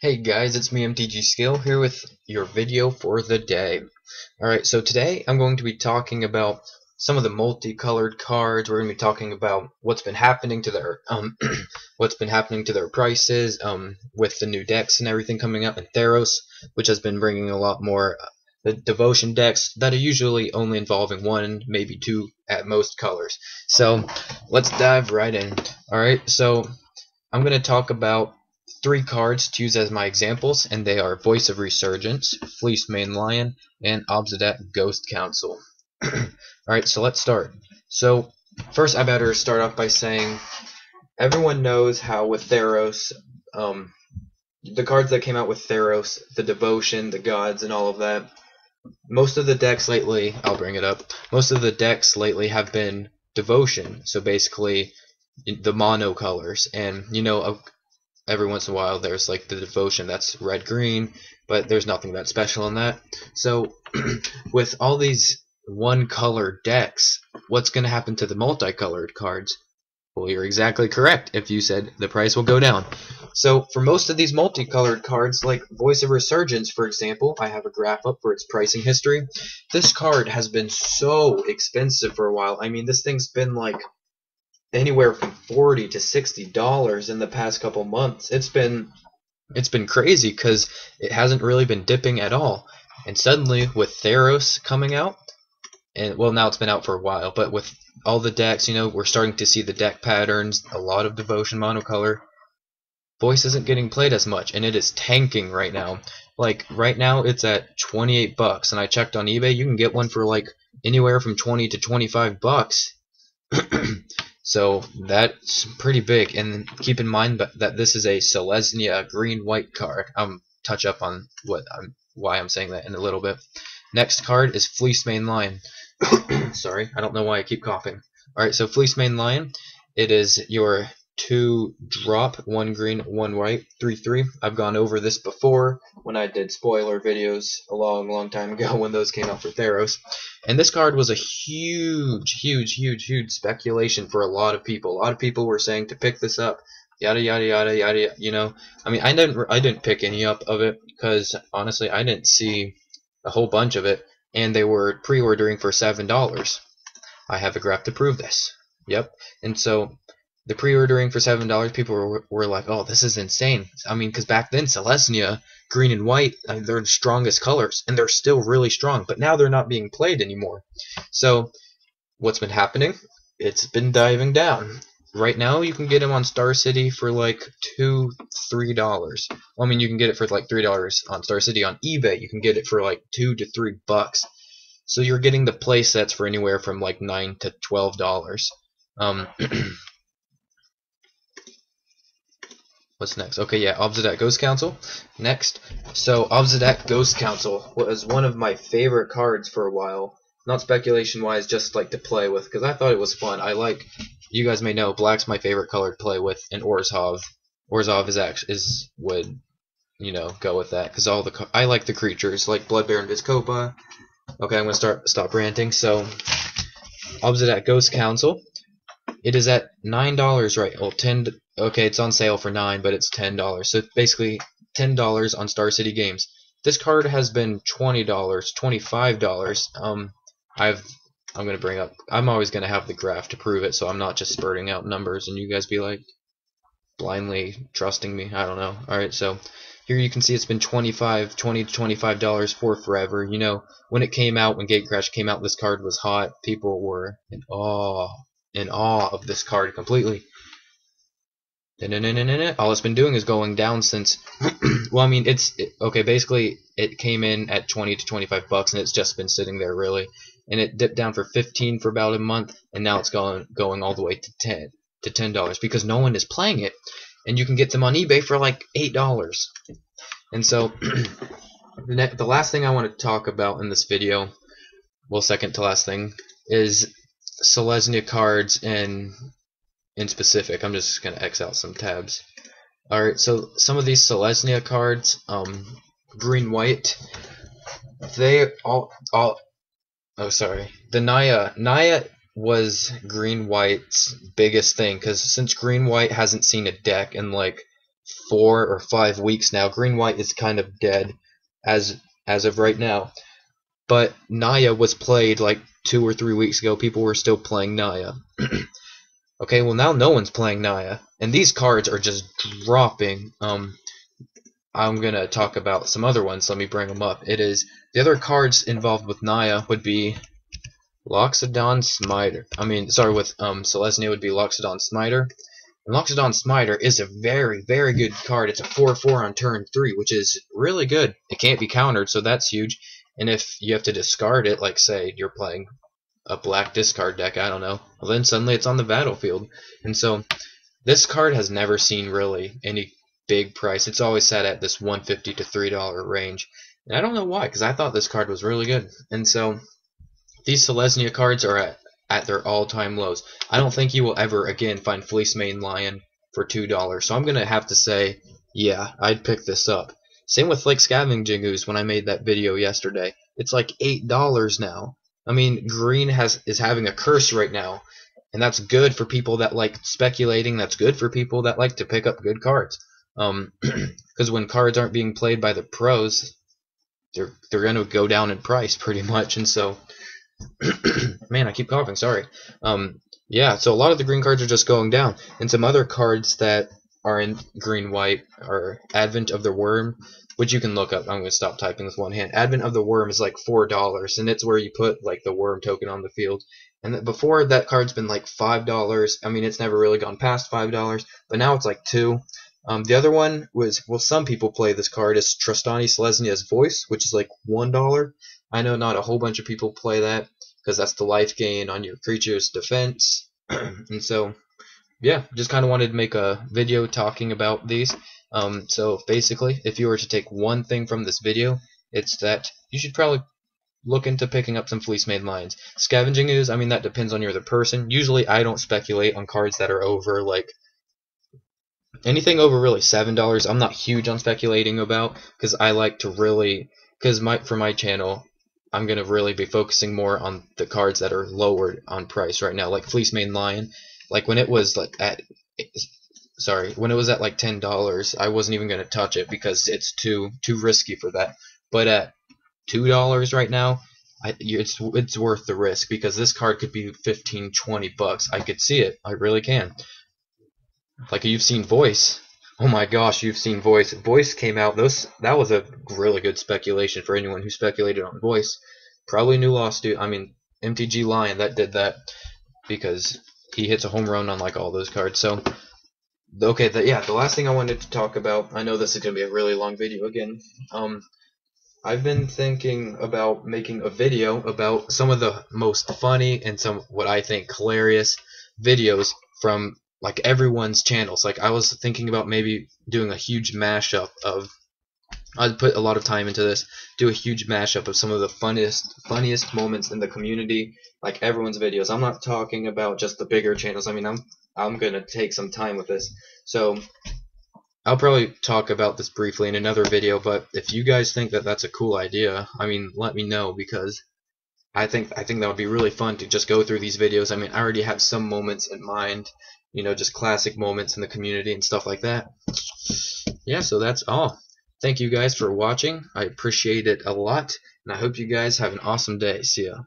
Hey guys, it's me MTG Skill here with your video for the day. Alright, so today I'm going to be talking about some of the multicolored cards. We're going to be talking about what's been happening to their what's been happening to their prices with the new decks and everything coming up in Theros, which has been bringing a lot more the devotion decks that are usually only involving one, maybe two at most colors. So let's dive right in. Alright, so I'm going to talk about three cards to use as my examples, and they are Voice of Resurgence, Fleece Main Lion, and Obsidian Ghost Council. Alright, so let's start. So, first I better start off by saying everyone knows how with Theros, the cards that came out with Theros, the Devotion, the Gods, and all of that, most of the decks lately, I'll bring it up, most of the decks lately have been Devotion, so basically the mono colors, and every once in a while there's like the Devotion that's red green, but there's nothing that special in that. So with all these one color decks, what's going to happen to the multicolored cards? Well, you're exactly correct if you said the price will go down. So for most of these multicolored cards, like Voice of Resurgence, for example, I have a graph up for its pricing history. This card has been so expensive for a while. I mean, this thing's been like anywhere from $40 to $60 in the past couple months. It's been crazy because it hasn't really been dipping at all. And suddenly with Theros coming out, and well, now it's been out for a while, but with all the decks, we're starting to see the deck patterns, a lot of Devotion monocolor. Voice isn't getting played as much, and it is tanking right now. Like right now it's at 28 bucks, and I checked on eBay, you can get one for like anywhere from 20 to 25 bucks. So that's pretty big, and keep in mind that this is a Selesnya green-white card. Touch up on why I'm saying that in a little bit. Next card is Fleece Main Lion. Sorry, I don't know why I keep coughing. Alright, so Fleece Main Lion, it is your 2-drop, 1 green, 1 white, 3/3. I've gone over this before when I did spoiler videos a long time ago when those came out for Theros. And this card was a huge speculation for a lot of people. A lot of people were saying to pick this up, yada yada yada yada. I mean, I didn't pick any up of it because honestly, I didn't see a whole bunch of it, and they were pre-ordering for $7. I have a graph to prove this. Yep. And so the pre-ordering for $7, people were like, oh, this is insane. I mean, because back then, Selesnya, green and white, they're the strongest colors, and they're still really strong, but now they're not being played anymore. So what's been happening? It's been diving down. Right now, you can get them on Star City for like $2, $3. Well, I mean, you can get it for like $3 on Star City. On eBay, you can get it for like $2 to $3. So you're getting the play sets for anywhere from like $9 to $12. What's next? Okay, yeah, Obsidian Ghost Council. Next. So, Obsidian Ghost Council was one of my favorite cards for a while. Not speculation-wise, just like to play with, because I thought it was fun. You guys may know, black's my favorite color to play with, and Orzhov. Orzhov would, go with that, because I like the creatures, like Blood Baron Vizkopa. Okay, I'm gonna stop ranting. So, Obsidian Ghost Council. It is at $9, right? Well, okay, it's on sale for $9, but it's $10. So basically $10 on Star City Games. This card has been $20, $25. I'm gonna bring up. I'm always gonna have the graph to prove it, so I'm not just spurting out numbers and you guys be like blindly trusting me. I don't know. All right, so here you can see it's been $20 to $25 for forever. When it came out, when Gatecrash came out, this card was hot. People were in awe of this card completely. All it's been doing is going down since. Well, I mean, okay. Basically, it came in at 20 to 25 bucks, and it's just been sitting there really. And it dipped down for 15 for about a month, and now it's going all the way to $10 because no one is playing it, and you can get them on eBay for like $8. And so, the last thing I want to talk about in this video, well, second to last thing, is Selesnya cards in specific. I'm just gonna X out some tabs. Alright, so some of these Selesnya cards, green white, they all oh sorry. The Naya was green white's biggest thing, because since green white hasn't seen a deck in like 4 or 5 weeks now. Green white is kind of dead as of right now. But Naya was played like 2 or 3 weeks ago. People were still playing Naya. Okay, well now no one's playing Naya, and these cards are just dropping. I'm gonna talk about some other ones. Let me bring them up. It is the other cards involved with Naya would be Loxodon Smiter. With Selesnya would be Loxodon Smiter. And Loxodon Smiter is a very, very good card. It's a 4/4 on turn 3, which is really good. It can't be countered, so that's huge. And if you have to discard it, like say you're playing a black discard deck, I don't know, well then suddenly it's on the battlefield. And so this card has never seen really any big price. It's always sat at this $1.50 to $3 range. And I don't know why, because I thought this card was really good. And so these Selesnya cards are at their all-time lows. I don't think you will ever again find Fleece Main Lion for $2. So I'm going to have to say, yeah, I'd pick this up. Same with like Scavenging Ooze when I made that video yesterday. It's like $8 now. I mean, green is having a curse right now, and that's good for people that like speculating. That's good for people that like to pick up good cards. Because when cards aren't being played by the pros, they're going to go down in price pretty much. And so, man, I keep coughing. Sorry. Yeah. So a lot of the green cards are just going down, and some other cards that are in green white are Advent of the Worm, which you can look up. I'm going to stop typing with one hand. Advent of the Worm is like $4, and it's where you put like the worm token on the field. And before that card's been like $5. I mean, it's never really gone past $5, but now it's like $2. The other one was, well, some people play this card as Trostani Selesnya's Voice, which is like $1. I know not a whole bunch of people play that because that's the life gain on your creature's defense. And so, yeah, just kind of wanted to make a video talking about these. So basically, if you were to take one thing from this video, it's that you should probably look into picking up some Fleece Main Lions. Scavenging Ooze, I mean, that depends on your other person. Usually I don't speculate on cards that are over like anything over really $7. I'm not huge on speculating about, because I like to really, for my channel, I'm gonna really be focusing more on the cards that are lowered on price right now, like Fleece Main Lion. Like when it was like at like $10, I wasn't even gonna touch it because it's too risky for that. But at $2 right now, it's worth the risk, because this card could be 15, 20 bucks. I could see it. I really can. Like, you've seen Voice. Oh my gosh, you've seen Voice. Voice came out. That was a really good speculation for anyone who speculated on Voice. Probably New Lost Dude. I mean, MTG Lion that did that, because he hits a home run on like all those cards. So, okay, the last thing I wanted to talk about. I know this is gonna be a really long video again. I've been thinking about making a video about some of the most funny and some what I think hilarious videos from like everyone's channels. Like, I was thinking about maybe doing a huge mashup of, I'd put a lot of time into this, do a huge mashup of some of the funniest moments in the community, like everyone's videos. I'm not talking about just the bigger channels. I mean, I'm gonna take some time with this. So I'll probably talk about this briefly in another video, but if you guys think that that's a cool idea, I mean, let me know, because I think that would be really fun to just go through these videos. I mean, I already have some moments in mind, you know, just classic moments in the community and stuff like that. Yeah, so that's all. Thank you guys for watching. I appreciate it a lot, and I hope you guys have an awesome day. See ya.